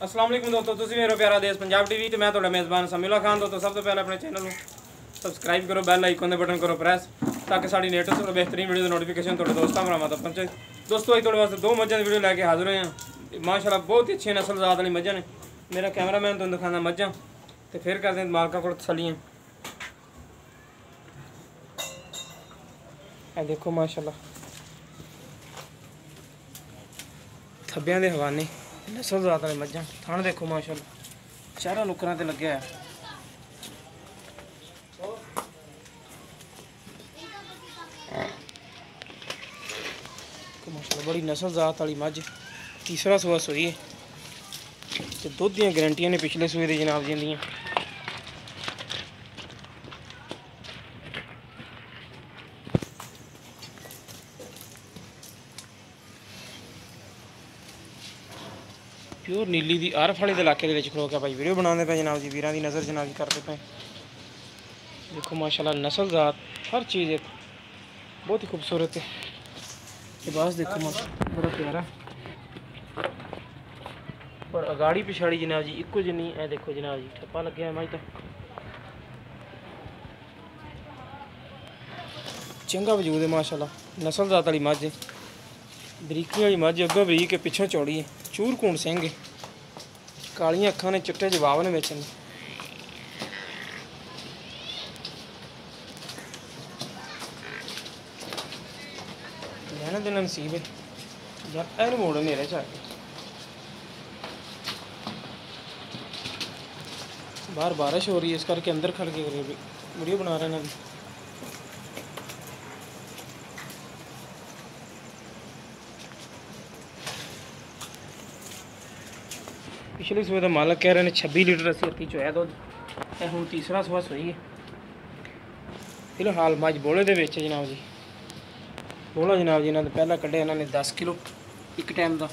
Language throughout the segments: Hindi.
अस्सलाम वालेकुम दोस्तों, तुसीं मेरा प्यारा देश पंजाब टीवी ते मैं तुहाडा मेज़बान समीउल्ला खान। दोस्तों सब तो पहले अपने चैनल को सबसक्राइब करो, बैल आइकन दे बटन करो प्रेस ताकि साड़ी लेटेस्ट और बेहतरीन वीडियो की नोटिफिकेशन तुहाडे दोस्तों भरावां तक पहुंचे। दोस्तों अज तुहाडे वास्ते दो मज्झां दी वीडियो लैके हाजिर होए हैं। माशाअल्लाह बहुत ही अच्छी नस्ल जात वाली मज्झां ने। मेरा कैमरामैन तुहानूं दिखांदा मज्झां ते फिर करदे मालकां कोल तसल्लियां। ए देखो माशाअल्लाह थब्बियां दे हवाने नस्ल जात वाली मज्झां। थण देखो माशाअल्लाह चारा नुकरां ते लग्या है। माशाअल्लाह बड़ी नस्ल जात वाली मझ तीसरा सूआ सूई है तो दुध दी गारंटियां ने पिछले सूए दी जनाब जी दियां। प्योर नीली दी आरफ वाले इलाके दे विच खलो के भाई वीडियो बनाते पे जनाब जी। वीरां दी नज़र जनाब जी करते पे। देखो माशाअल्लाह नस्ल जात हर चीज़ एक बहुत ही खूबसूरत है। लिबास देखो माशाअल्लाह बड़ा प्यारा और अगाड़ी पिछाड़ी जनाब जी इको जिन्नी। ए देखो जनाब जी ठप्पा लगे है मझ तो चंगा वजूद है माशाअल्लाह। नस्ल जात वाली मझ बरीकी वाली मझ अगों बरीक है पिछों चौड़ी है। चूर कूण सिंह है, कालियां अखां ने चिट्टे जवाब ने विच। लेना देना नसीब है यार। एन मोड़ नेरे च बाहर बारिश हो रही है इस करके अंदर खड़ के वीडियो बना रहे हैं। पिछले सूए का मालक कह रहे हैं 26 लीटर असी अत्ती चोया दुध। हुण तीसरा सूआ सूई है। फिलहाल मझ बोले दे विच जनाब जी। बोला जनाब जी इन्होंने पहला कढ़िया इन्होंने 10 किलो एक टाइम का।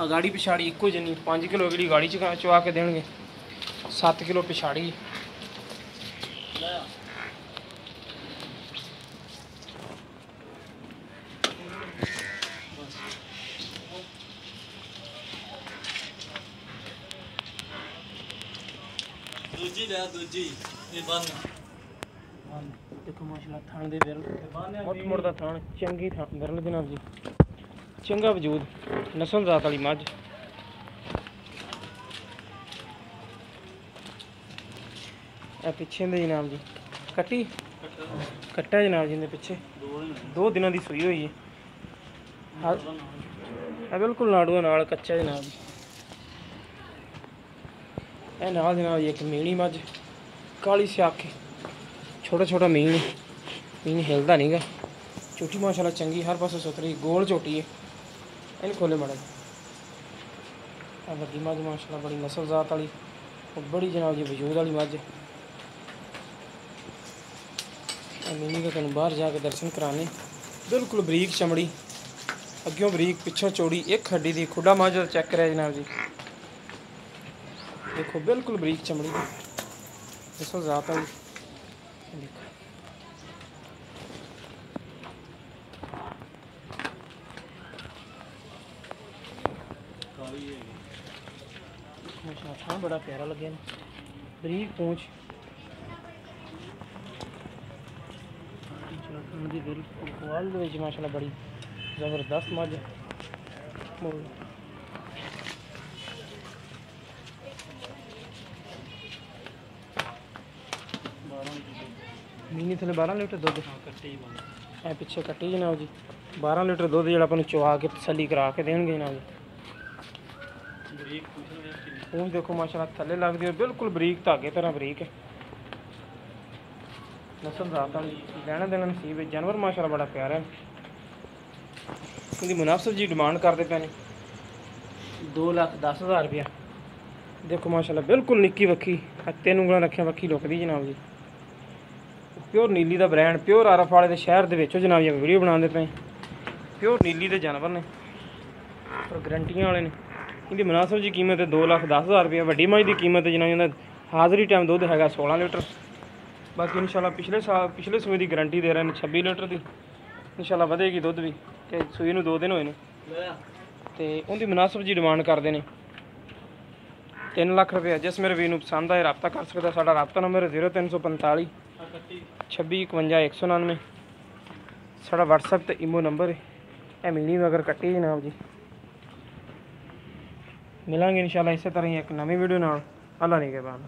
अगाड़ी पिछाड़ी इको जिन्नी 5 किलो अगली गाड़ी चवा के देंगे, 7 किलो पिछाड़ी। देखो माशाअल्लाह थान दे विरल मुट मुड़दा थान चंगी थान विरल जनाब जी। चंगा वजूद नस्ल जात वाली मझ। पिछे दे जनाब जी कट्टी कट्टा है जनाब जी ने पिछे 2 दिनों की सूई हुई है। बिल्कुल नाड़ूआ नाल कच्चा जनाब जी। ए नाल जनाब जी एक मीणी मझ काली स्याखी छोटा छोटा मीन हिलदा नहीं गा। चोटी माशाअल्लाह चंगी हर पासों सुथरी गोल चोटी है। इन खोले मड़ा वड्डी मझ माशाअल्लाह बड़ी नस्ल जात वाली और बड़ी जनाब जी वजूद वाली मझ। मीनी का तुम बाहर जाके दर्शन कराने। बिल्कुल बरीक चमड़ी अग्यों बरीक पिछों चौड़ी एक हड्डी दी खुडा मझ चेक करे जनाब जी। देखो बिल्कुल बरीक चमड़ी नस्ल जात वाली देखो। माशाअल्लाह बड़ा प्यारा लगे बरीक पूंछ माशाअल्लाह बड़ी ज़बरदस्त मझ। मीनी थले 12 लीटर दुध है पिछे कट्टी जनाब जी। 12 लीटर दुध जो अपन चुवा के तसली करा के देंगे जनाब जी। पूंछ देखो माशाअल्लाह थले लगती है बिल्कुल बरीक धागे तरह बरीक है। नस्ल जात वाली लेना देना नसीब है। जानवर माशाअल्लाह बड़ा प्यारा है। उनकी मुनासिब जी डिमांड करते पे 2,10,000 रुपया। देखो माशाअल्लाह बिल्कुल निक्की वक्खी 3 उंगलां रखिया वक्खी लुकदी जनाब जी। प्योर नीली का ब्रांड प्योर आरफ वाले शहर के जनाब जी वीडियो बनाते पे। प्योर नीली के जानवर ने और गारंटियां वाले ने। इनकी मुनासिब जी कीमत है 2,10,000 रुपया। वड्डी मझ की कीमत है जनाब जी हाज़री टाइम दुध है 16 लीटर। बाकी इंशाल्लाह पिछले सूए की गारंटी दे रहे हैं 26 लीटर की। इंशाल्लाह वधेगी दुध भी कि सूए नूं 2 दिन होए ने ते उनकी मुनासिब जी डिमांड करते हैं। 3 ਲੱਖ ਰੁਪਏ। ਜਿਸ ਮੇਰੇ ਵੀਰ ਨੂੰ ਪਸੰਦ ਆਏ ਰਾਬਤਾ ਕਰ ਸਕਦਾ। ਸਾਡਾ ਰਾਬਤਾ ਨੰਬਰ 0345 26 51 199। ਸਾਡਾ WhatsApp ਤੇ ਈਮੋ ਨੰਬਰ ਹੈ। ਇਹ ਮੀਨੀ ਨਗਰ ਕੱਟੀ ਜਨਾਬ ਜੀ। ਮਿਲਾਂਗੇ ਇਨਸ਼ਾਅੱਲਾ ਇਸੇ ਤਰ੍ਹਾਂ ਹੀ ਇੱਕ ਨਵੀਂ ਵੀਡੀਓ ਨਾਲ। ਅੱਲਾ ਨਿਗਹਿਬਾਨ।